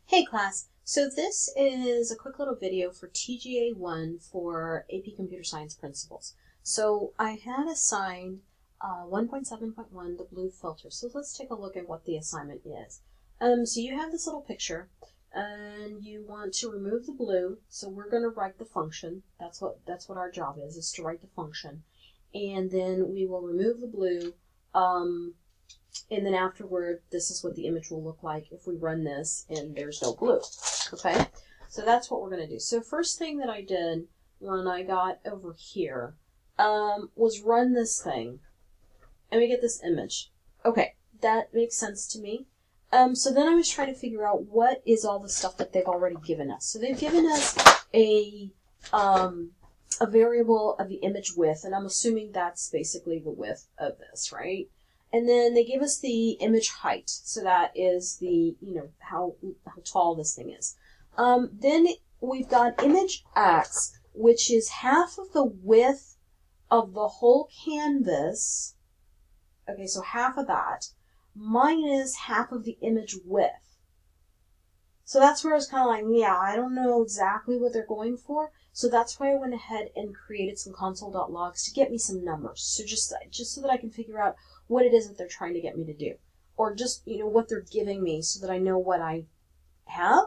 Hey class, so this is a quick little video for TGA1 for AP Computer Science Principles. So I had assigned 1.7.1, the blue filter. So let's take a look at what the assignment is. So you have this little picture and you want to remove the blue. So we're going to write the function. That's what our job is to write the function. And then we will remove the blue. And then afterward, this is what the image will look like if we run this and there's no blue, okay? So that's what we're going to do. So first thing that I did when I got over here was run this thing, and we get this image. Okay, that makes sense to me. So then I was trying to figure out what is all the stuff that they've already given us. So they've given us a variable of the image width, and I'm assuming that's basically the width of this, right? And then they give us the image height, so that is the, how tall this thing is. Then we've got image x, which is half of the width of the whole canvas. Okay, so half of that, minus half of the image width. So that's where I was kind of like, yeah, I don't know exactly what they're going for. So that's why I went ahead and created some console.logs to get me some numbers. So just so that I can figure out what it is that they're trying to get me to do. Or just, what they're giving me so that I know what I have.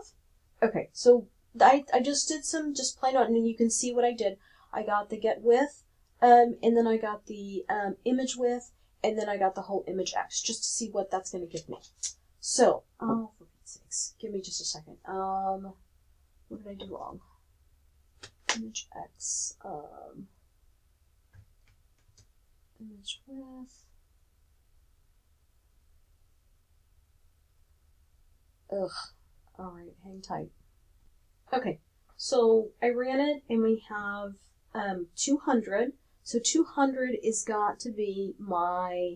Okay, so I just did some plain out, and you can see what I did. I got the get width, and then I got the image width, and then I got the whole image x, just to see what that's going to give me. So, oh, for Pete's sakes, give me just a second. What did I do wrong? Image x, image width. Ugh. Alright, hang tight. Okay, so I ran it and we have 200. So 200 is got to be my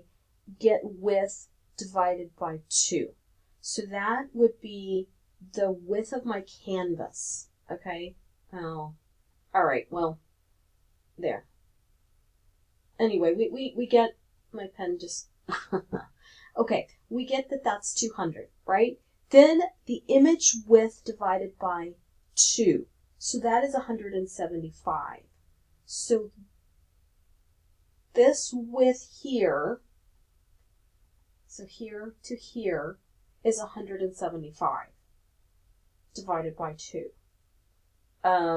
get width divided by 2. So that would be the width of my canvas. Okay? Oh. Alright, well, there. Anyway, we get, my pen just, okay, we get that that's 200, right? Then the image width divided by 2. So that is 175. So this width here, so here to here, is 175 divided by 2.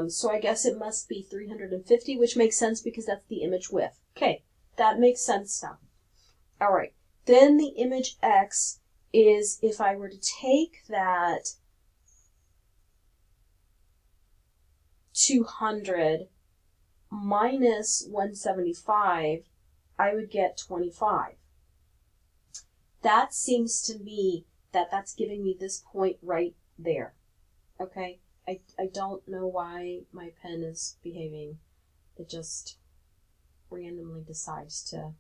So I guess it must be 350, which makes sense because that's the image width. Okay, that makes sense now. All right, then the image x is, if I were to take that 200 minus 175, I would get 25. That seems to me that that's giving me this point right there. Okay? I don't know why my pen is behaving. It just randomly decides to.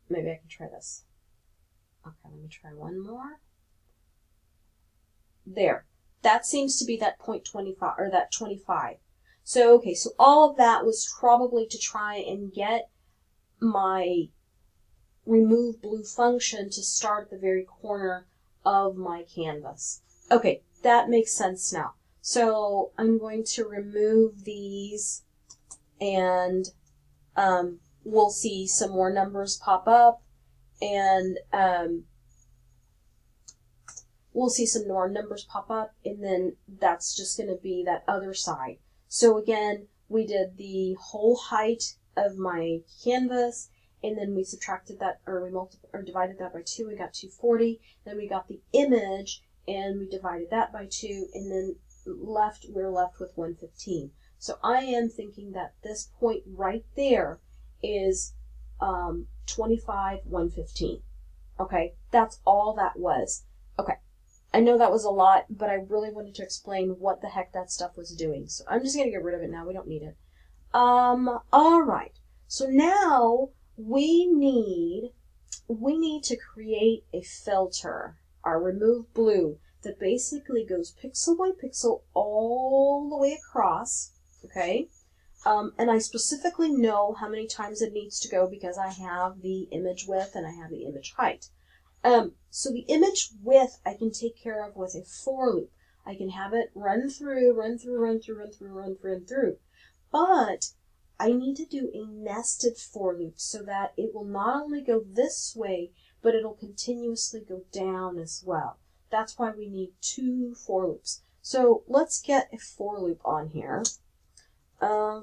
Maybe I can try this. Okay, let me try one more. There. That seems to be that 0.25, or that 25. So, okay, so all of that was probably to try and get my remove blue function to start at the very corner of my canvas. Okay, that makes sense now. So I'm going to remove these, and we'll see some more numbers pop up, and we'll see some more numbers pop up, and then that's just going to be that other side. So again, we did the whole height of my canvas, and then we subtracted that, or we divided that by 2, we got 240. Then we got the image, and we divided that by 2, and then we're left with 115. So I am thinking that this point right there is 25, 115. Okay, that's all that was. Okay, I know that was a lot, but I really wanted to explain what the heck that stuff was doing. So I'm just going to get rid of it now. We don't need it. All right. So now we need to create a filter, our remove blue, that basically goes pixel by pixel all the way across, okay? And I specifically know how many times it needs to go because I have the image width and I have the image height. So the image width I can take care of with a for loop. I can have it run through. But I need to do a nested for loop so that it will not only go this way, but it'll continuously go down as well. That's why we need 2 for loops. So let's get a for loop on here. Yeah.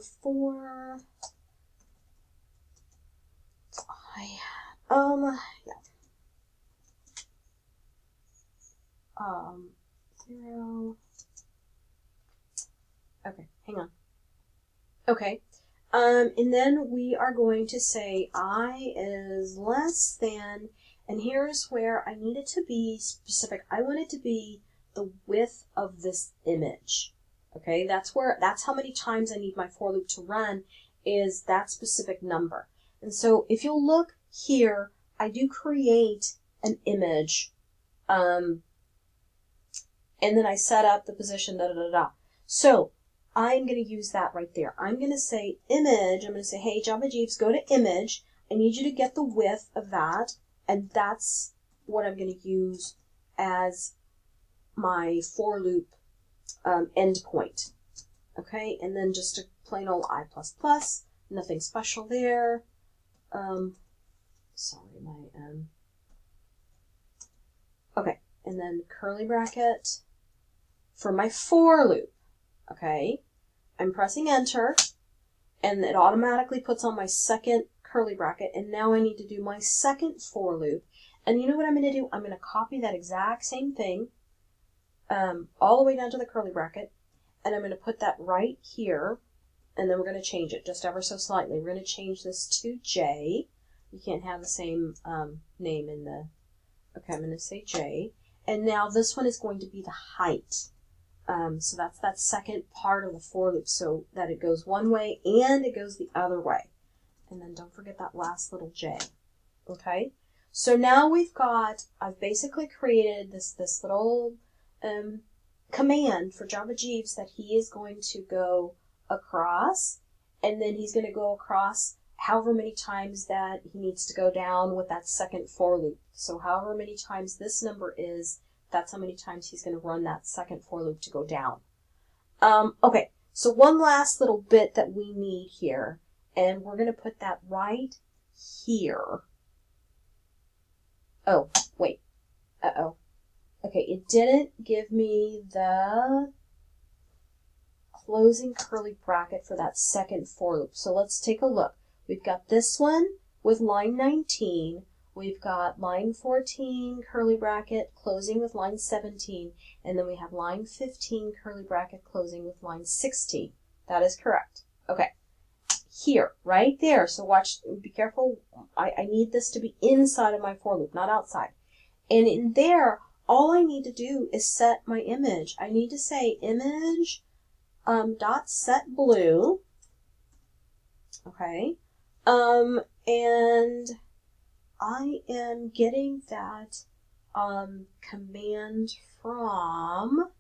0. Okay, hang on. Okay. And then we are going to say I is less than, and here's where I need it to be specific. I want it to be the width of this image. Okay, that's how many times I need my for loop to run, is that specific number. And so if you'll look here, I do create an image, and then I set up the position, So I'm going to use that right there. I'm going to say image. I'm going to say, hey, Java Jeeves, go to image. I need you to get the width of that. And that's what I'm going to use as my for loop endpoint. Okay, and then just a plain old I++. Nothing special there. Sorry, okay, and then curly bracket for my for loop. Okay, I'm pressing enter, and it automatically puts on my second curly bracket, and now I need to do my second for loop. And you know what I'm going to do? I'm going to copy that exact same thing all the way down to the curly bracket, and I'm going to put that right here, and then we're going to change it just ever so slightly. We're going to change this to J. You can't have the same name in the... Okay, I'm going to say J. And now this one is going to be the height. So that's that second part of the for loop, so that it goes one way and it goes the other way. And then don't forget that last little J. Okay? So now I've basically created this little command for Java Jeeves that he is going to go across, and then he's going to go across however many times that he needs to go down with that second for loop. So however many times this number is, that's how many times he's going to run that second for loop to go down. Okay, so one last little bit that we need here, and we're going to put that right here. Oh, wait. Uh-oh. Okay, it didn't give me the closing curly bracket for that second for loop. So let's take a look. We've got this one with line 19. We've got line 14, curly bracket, closing with line 17. And then we have line 15, curly bracket, closing with line 16. That is correct. Okay. Here, right there. So watch, be careful. I need this to be inside of my for loop, not outside. And in there, all I need to do is set my image. I need to say image dot set blue. Okay. And I am getting that command from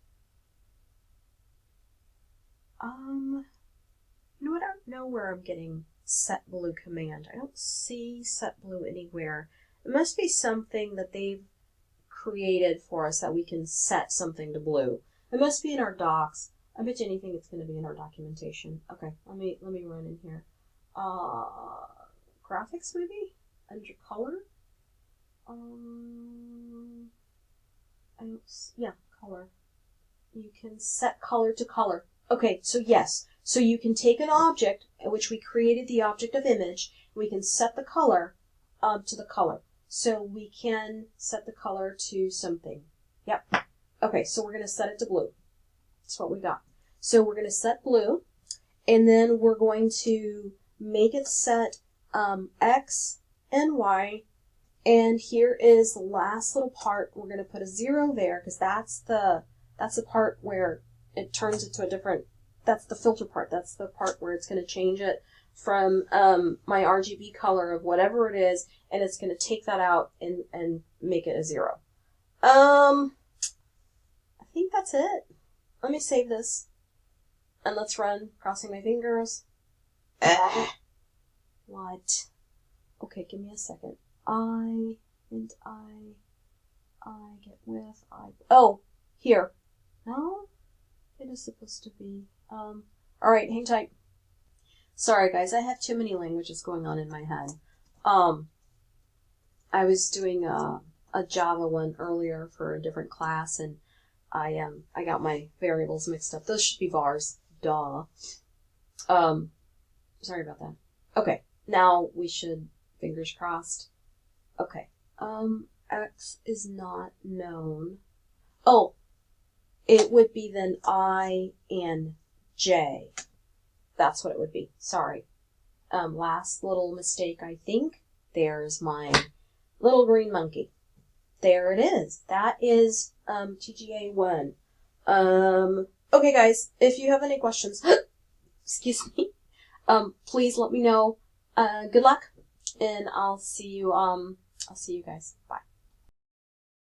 no, I don't know where I'm getting set blue command. I don't see set blue anywhere. It must be something that they've created for us that we can set something to blue. It must be in our docs. I bet you anything it's going to be in our documentation. Okay, let me run in here. Graphics maybe? Under color? Yeah, color. You can set color to color. Okay, so yes. So you can take an object, which we created the object of image, we can set the color to the color. So we can set the color to something. Yep. Okay, so we're going to set it to blue. That's what we got. So we're going to set blue, and then we're going to make it set X and Y. And here is the last little part. We're going to put a 0 there because that's the part where it turns into a different, that's the filter part. That's the part where it's going to change it from my RGB color of whatever it is, and it's going to take that out and make it a 0. I think that's it. Let me save this. And let's run, crossing my fingers. What? Okay, give me a second. I get with, oh, here. No, it is supposed to be, alright, hang tight. Sorry guys, I have too many languages going on in my head. I was doing a Java one earlier for a different class, and I got my variables mixed up. Those should be vars. Duh. Sorry about that. Okay, now we should, fingers crossed. Okay. X is not known. Oh, it would be then I and J. That's what it would be. Sorry. Last little mistake, I think. There's my little green monkey. There it is. That is TGA1. Okay, guys, if you have any questions, excuse me, please let me know. Good luck, and I'll see you guys. Bye.